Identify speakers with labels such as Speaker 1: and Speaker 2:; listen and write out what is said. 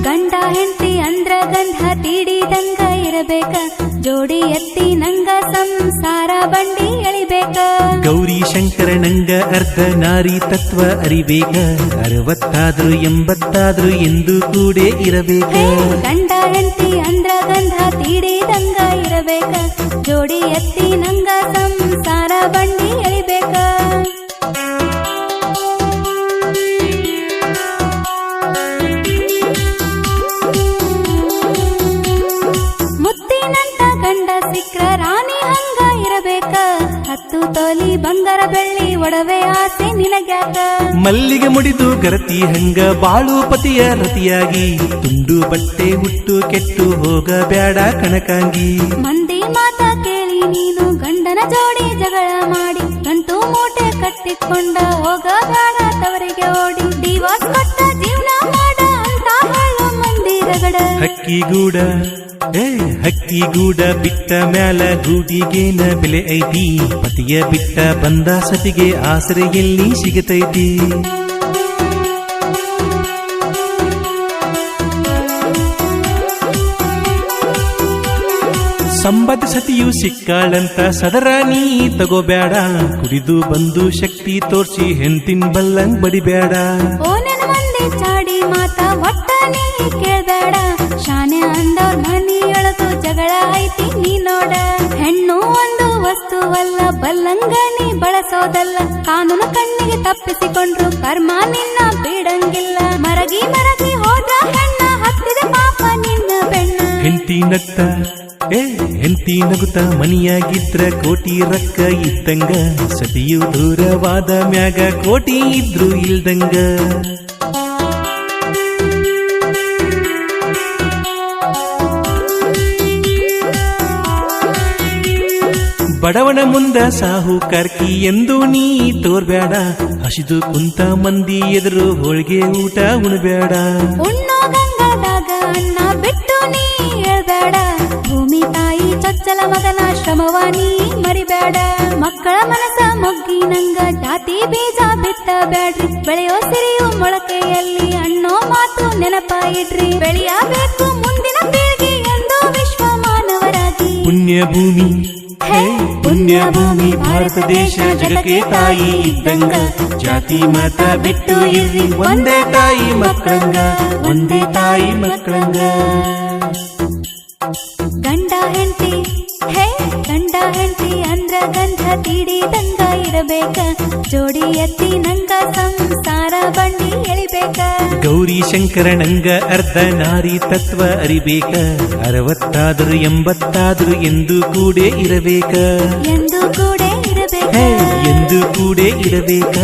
Speaker 1: ಗಂಡ ಹೆಂಡತಿ ಅಂದ್ರ ಗಂಧ ತೀಡಿದಂಗ ಇರಬೇಕ, ಜೋಡಿ ಎತ್ತಿ ನಂಗ ಸಂಸಾರ ಬಂಡಿ ಎಳಿಬೇಕ.
Speaker 2: ಗೌರಿ ಶಂಕರನಂಗ ಅರ್ಧ ನಾರಿ ತತ್ವ ಅರಿಬೇಕ, 60 80 ಎಂದು ಕೂಡೇ ಇರಬೇಕ.
Speaker 1: ಗಂಡ ಹೆಂಡತಿ ಅಂದ್ರ ಗಂಧ ತೀಡಿದಂಗ ಇರಬೇಕ, ಜೋಡಿ ಎತ್ತಿ ನಂಗ ಸಂಸಾರ ಬಂಡಿ ಎಳಿಬೇಕ. ಮುತ್ತಿನಂತ ಗಂಡ ಸಿಕ್ರ ರಾಣಿ ಹಂಗ ಇರಬೇಕ, 10 ತೊಲಿ ಬಂಗಾರ ಬೆಳ್ಳಿ ಒಡವೆ ಆಸೆ ನಿನಗ್ಯಾಕ.
Speaker 2: ಮಲ್ಲಿಗೆ ಮುಡಿದು ಗರತಿ ಹಂಗ ಬಾಳು ಪತಿಯ ರತಿಯಾಗಿ, ತುಂಡು ಬಟ್ಟೆ ಹುಟ್ಟು ಕೆಟ್ಟು ಹೋಗಬ್ಯಾಡ ಕಣಕಾಂಗಿ.
Speaker 1: ಮಂದಿ ಮಾತ ಕೇಳಿ ನೀನು ಗಂಡನ ಜೋಡಿ ಜಗಳ ಮಾಡಿ, ಗಂಟು ಮೂಟೆ ಕಟ್ಟಿಕೊಂಡ ಹೋಗಬೇಡ ತವರಿಗೆ ಓಡಿ. ಡಿವೋರ್ಸ್ ಕೊಟ್ಟ ಜೀವನ ಮಾಡ ಅಂತ ಹೇಳೋ ಮಂದಿ ರಗಡ.
Speaker 2: ಹಕ್ಕಿಗೂಡ ಬಿಟ್ಟ ಮ್ಯಾಲ ಗೂಡಿಗೇನ ಬೆಲೆ ಐತಿ, ಪತಿಯ ಬಿಟ್ಟ ಬಂದ ಸತಿಗೆ ಆಸರೆ ಎಲ್ಲಿ ಸಿಗತೈತಿ. ಸಂಬಂಧ ಸತಿಯು ಸಿಕ್ಕಾಳಂತ ಸದರ ನೀ ತಗೋಬ್ಯಾಡ, ಕುಡಿದು ಬಂದು ಶಕ್ತಿ ತೋರ್ಸಿ ಹೆಂತಿನ ಬಲ್ಲಂಗ್ ಬಡಿಬ್ಯಾಡ.
Speaker 1: ಓನೆನ ಮಂದಿ ಚಾಡಿ ಮಾತ ಒಟ್ಟ ನೀ ಕೇಳ್ಬೇಡ, ಶಾನೆ ಅಂದವ್ರ ಮನಿಯೊಳಗು ಜಗಳ ಐತಿ ನೀ ನೋಡ. ಹೆಣ್ಣು ಒಂದು ವಸ್ತುವಲ್ಲ, ಬಲ್ಲಂಗ ನೀ ಬಳಸೋದಲ್ಲ, ಕಾನೂನು ಕಣ್ಣಿಗೆ ತಪ್ಪಿಸಿಕೊಂಡ್ರು ಕರ್ಮ ನಿನ್ನ ಬಿಡಂಗಿಲ್ಲ. ಮರಗಿ ಹೋದ ಹೆಣ್ಣ ಹತ್ತಿದ ಪಾಪ ನಿನ್ನ ಬೆಣ್ಣ.
Speaker 2: ಹೆಂಡತಿ ನಗುತ್ತ ಮನಿಯಾಗಿದ್ರ ಕೋಟಿ ರೊಕ್ಕ ಇದ್ದಂಗ, ಸತಿಯು ದೂರವಾದ ಮ್ಯಾಗ ಕೋಟಿ ಇದ್ರು ಇಲ್ದಂಗ. ಬಡವನ ಮುಂದ ಸಾಹುಕಾರ್ಕಿ ಎಂದು ನೀ ತೋರ್ಬ್ಯಾಡ, ಹಸಿದು ಕುಂತ ಮಂದಿ ಎದುರು ಹೋಳಿಗೆ ಊಟ ಉಣಬೇಡ.
Speaker 1: ಉಣ್ಣೋ ಗಂಗಾದಾಗ ಅನ್ನ ಬಿಟ್ಟು ನೀ ಹೇಳ್ಬೇಡ, ಭೂಮಿ ತಾಯಿ ಚೊಚ್ಚಲ ಮಗನ ಶ್ರಮವ ನೀ ಮರಿಬೇಡ. ಮಕ್ಕಳ ಮನಸ ಮೊಗ್ಗಿ ನಂಗ ಜಾತಿ ಬೀಜ ಬಿತ್ತಬೇಡ್ರಿ, ಬೆಳೆಯೋ ಸಿರಿಯು ಮೊಳಕೆಯಲ್ಲಿ ಅನ್ನೋ ಮಾತು ನೆನಪ ಇಡ್ರಿ. ಬೆಳೆಯಬೇಕು ಮುಂದಿನ ಪೀಳಿಗೆ ಎಂದು ವಿಶ್ವ ಮಾನವರಾಗಿ.
Speaker 2: ಪುಣ್ಯ ಭೂಮಿ ಭಾರತ ದೇಶ ಜಗಕ್ಕೆ ತಾಯಿ ಇದ್ದಂಗ, ಜಾತಿ ಮತ ಬಿಟ್ಟು ಇರ್ರಿ ಒಂದೇ ತಾಯಿ ಮಕ್ಕಳಂಗ, ಒಂದೇ ತಾಯಿ ಮಕ್ಕಳಂಗ.
Speaker 1: ಗಂಡ ಹೆಂಡತಿ ಅಂದ್ರ ಗಂಧ ತೀಡಿದಂಗ ಇರಬೇಕ, ಜೋಡಿ ಎತ್ತಿ ನಂಗ ಸಂಸಾರ ಬಂಡಿ ಎಳಿಬೇಕ.
Speaker 2: ಗೌರಿ ಶಂಕರನಂಗ ಅರ್ಧ ನಾರಿ ತತ್ವ ಅರಿಬೇಕ, 60 80 ಎಂದು ಕೂಡೇ ಇರಬೇಕ.
Speaker 1: ಎಂದು ಕೂಡೇ ಇರಬೇಕ.